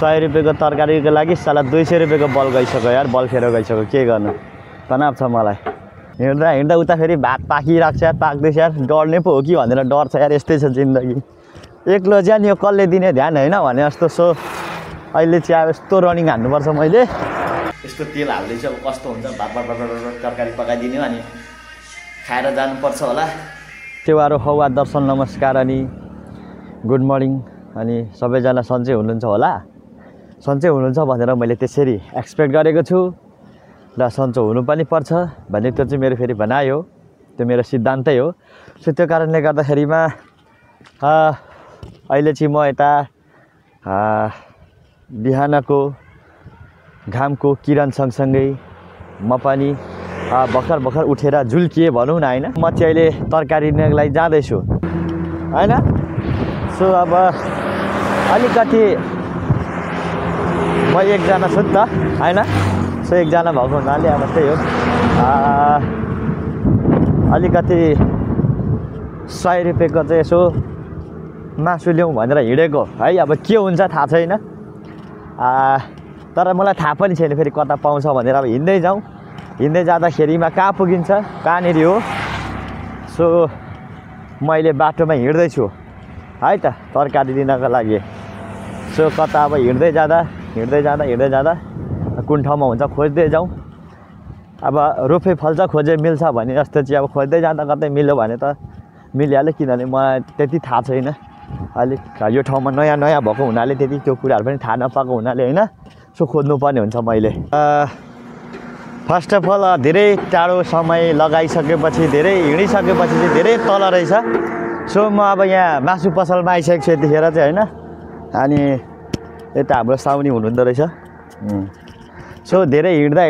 100 रुपैयाँको तरकारीको लागि साला 200 रुपैयाँको बल गइसक्यो यार, बल फेर गइसक्यो। के गर्नु, तनाव छ मलाई। हिँड्दा हिँड्दा उता फेरि भात पाकिरहेको छ यार, पाक्दैछ यार, डढ्ने पो हो कि भनेर डर छ यार। यस्तै छ जिन्दगी। एक्लो ज्यान यो कसले दिने ध्यान होइन भने जस्तो। सो अहिले चाहिँ अब यस्तो रनिङ हान्नुपर्छ मैले। यस्तो तेल हाल्दैछु, अब कस्तो हुन्छ, भात तरकारी पकाइदिने अनि खाएर जानुपर्छ होला। सेवारो हवा दर्शन नमस्कार अनि गुड मर्निङ। अनि सबैजना सन्चै हुनुहुन्छ होला। सन्चै हुनुहुन्छ भनेर मैले त्यसरी एक्सपेक्ट गरेको छु र सन्चो हुनु पनि पर्छ भन्ने त्यो चाहिँ मेरो फेरि भनाइ हो, त्यो मेरो सिद्धान्तै हो। सो त्यो कारणले गर्दाखेरिमा अहिले चाहिँ म यता बिहानको घामको किरण सँगसँगै म पनि भर्खर भर्खर उठेर झुल्किए भनौँ न होइन। म चाहिँ अहिले तरकारी लिनको लागि जाँदैछु होइन। सो अब अलिकति म एकजना छु नि त होइन। सो एकजना भएको हुनाले अब त्यही हो, अलिकति 100 रुपैयाँको चाहिँ यसो मासु ल्याउँ भनेर हिँडेको है। अब के हुन्छ थाहा छैन, तर मलाई थाहा पनि छैन फेरि कता पाउँछ भनेर। अब हिँड्दै जाउँ, हिँड्दै जाँदाखेरिमा कहाँ पुगिन्छ, कहाँनिर हो। सो म अहिले बाटोमा हिँड्दैछु है त तरकारी लिनको लागि। सो कता अब हिँड्दै जाँदा कुन ठाउँमा हुन्छ खोज्दै जाउँ। अब रोपे फल्छ खोजे मिल्छ भने जस्तो चाहिँ अब खोज्दै जाँदा कतै मिल्यो भने त मिलिहाल्यो, किनभने मलाई त्यति थाहा छैन। अलिक यो ठाउँमा नयाँ नयाँ भएको हुनाले त्यति त्यो कुराहरू पनि थाहा नपाएको हुनाले होइन। सो खोज्नुपर्ने हुन्छ मैले। फर्स्ट अफ अल धेरै टाढो समय लगाइसकेपछि, धेरै हिँडिसकेपछि चाहिँ धेरै तल रहेछ। सो म अब यहाँ मासु पसलमा आइसकेको छु यतिखेर चाहिँ होइन। अनि यता हाम्रो साउनी हुनुहुँदो रहेछ। सो धेरै हिँड्दा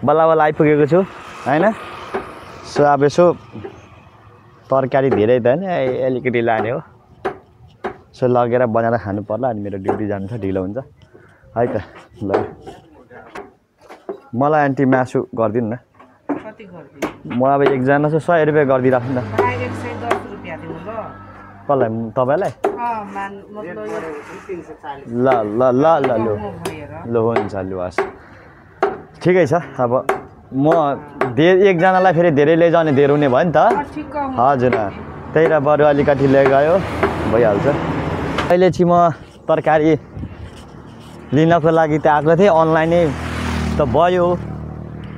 बल्ल बल्ल आइपुगेको छु होइन। सो अब यसो तरकारी धेरै त होइन, अलिकति लाने हो। सो लगेर बनाएर खानु पर्ला, अनि मेरो ड्युटी जानु छ, ढिलो हुन्छ है त। ल मलाई आन्टी मासु गरिदिनु न। म अब एकजना छु, 100 रुपैयाँ गरिदिइराख्नु न। कसलाई, तपाईँलाई? ल ल ल ल लु हुन्छ, लु हस् ठिकै छ। अब म एकजनालाई फेरि धेरै लैजाउने धेर हुने भयो नि त। हजुर त्यही र बरु अलिकति ल्याइगयो भइहाल्छ। अहिले चाहिँ म तरकारी लिनको लागि त आएको थिएँ, अनलाइनै त भयो,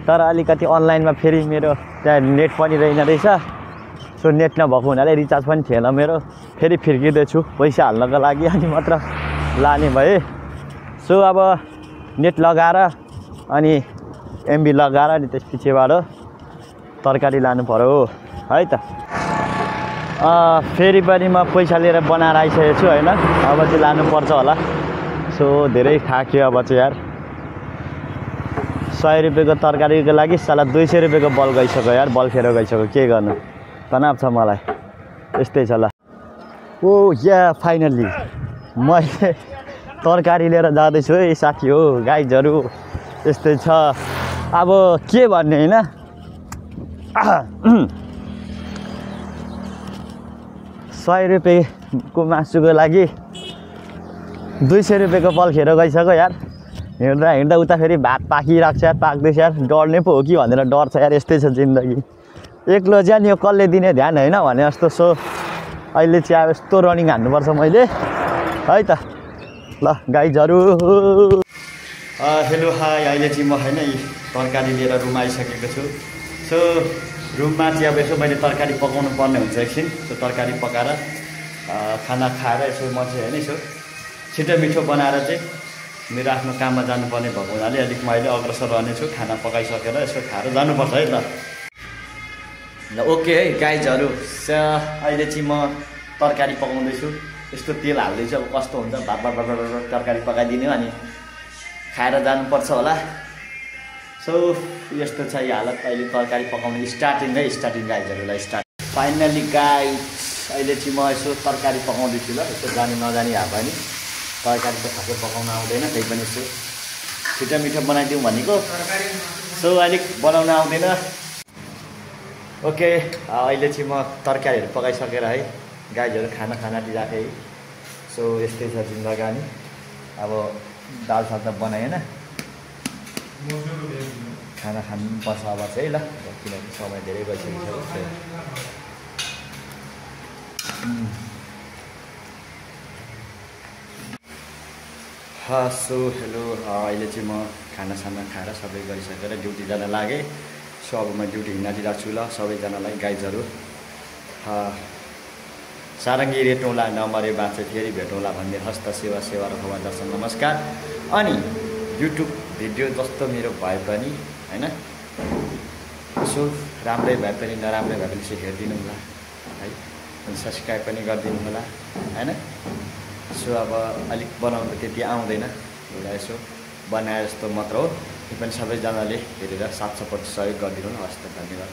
तर अलिकति अनलाइनमा फेरि मेरो त्यहाँ नेट पनि रहेन रहेछ। सो नेट नभएको हुनाले रिचार्ज पनि थिएन मेरो, फेरि फिर्किँदैछु पैसा हाल्नको लागि, अनि मात्र लाने भए। सो अब नेट लगाएर अनि एमबी लगाएर अनि त्यस पछिबाट तरकारी लानु पर्यो है त। फेरि पनि म पैसा लिएर बनाएर आइसकेको छु होइन। अब चाहिँ लानुपर्छ होला। सो धेरै थाक्यो अब चाहिँ यार। 100 रुपैयाँको तरकारीको लागि साला 200 रुपैयाँको बल गइसक्यो यार, बल फेर गइसक्यो। के गर्नु, तनाव छ मलाई। यस्तै छ ल। ओ या फाइनल्ली मैले तरकारी लिएर जाँदैछु है साथी हो, गाइजहरू। यस्तै छ अब के भन्ने होइन। 100 रुपैयाँको मासुको लागि 200 रुपैयाँको बल खेर गइसक्यो यार। हिँड्दा हिँड्दा उता फेरि भात पाकिरहेको छ यार, पाक्दैछ यार, डढ्ने पो हो कि भनेर डर छ यार। यस्तै छ जिन्दगी। एक्लो ज्यान यो कसले दिने ध्यान होइन भने जस्तो। सो अहिले चाहिँ अब यस्तो रनिङ हान्नुपर्छ मैले है त। ल गाइजहरू हेलो हाई, अहिले चाहिँ म होइन तरकारी लिएर रुम आइसकेको छु। सो रुममा चाहिँ अब यसो मैले तरकारी पकाउनु पर्ने हुन्छ एकछिन। सो तरकारी पकाएर खाना खाएर यसो म चाहिँ होइन यसो छिटो मिठो बनाएर चाहिँ मेरो आफ्नो काममा जानुपर्ने भएको हुनाले अलिक म अहिले अग्रसर रहनेछु। खाना पकाइसकेर यसो खाएर जानुपर्छ है त। ल ओके है गाइजहरू, अहिले चाहिँ म तरकारी पकाउँदैछु। यस्तो तेल हाल्दैछु, अब कस्तो हुन्छ, भात तरकारी पकाइदिने अनि खाएर जानुपर्छ होला। सो यस्तो छ यो हालत। अहिले तरकारी पकाउने स्टार्टिङ गाइजहरूलाई स्टार्ट। फाइनली गाइज अहिले चाहिँ म यसो तरकारी पकाउँदैछु ल। यसो जाने नजाने भए पनि तरकारी त खासै पकाउन आउँदैन, त्यही पनि यसो छिटो मिठो बनाइदिउँ भनेको। सो अलिक बनाउन आउँदैन। ओके अहिले चाहिँ म तरकारीहरू पकाइसकेर है गाइजहरू खाना दिइराखेँ। सो यस्तै छ जिन्दगानी। अब दाल साल त बनाएन, खाना खानुपर्छ अब चाहिँ ल, किनकि समय धेरै भइसकेको छ। सो हेलो, अहिले चाहिँ म खानासाना खाएर सबै गरिसकेर ड्युटी जान लागेँ। सो अब म ड्युटी हिँड्न दिइरहेको छु ल सबैजनालाई, गाइजहरू। सारङ्गी रेटौँला नमरे बाँचे फेरि भेटौँला भन्ने हस्त सेवा र भगवान् दर्शन नमस्कार। अनि युट्युब भिडियो जस्तो मेरो भए पनि होइन, सो राम्रै भए पनि नराम्रै भए पनि यसो हेरिदिनु होला है, अनि सब्सक्राइब पनि गरिदिनु होला होइन। सो अब अलिक बनाउनु त त्यति आउँदैन, एउटा यसो बनाए जस्तो मात्र हो। त्यो पनि सबैजनाले हेरेर साथ सपोर्ट सहयोग गरिदिनु होला। हस् त, धन्यवाद।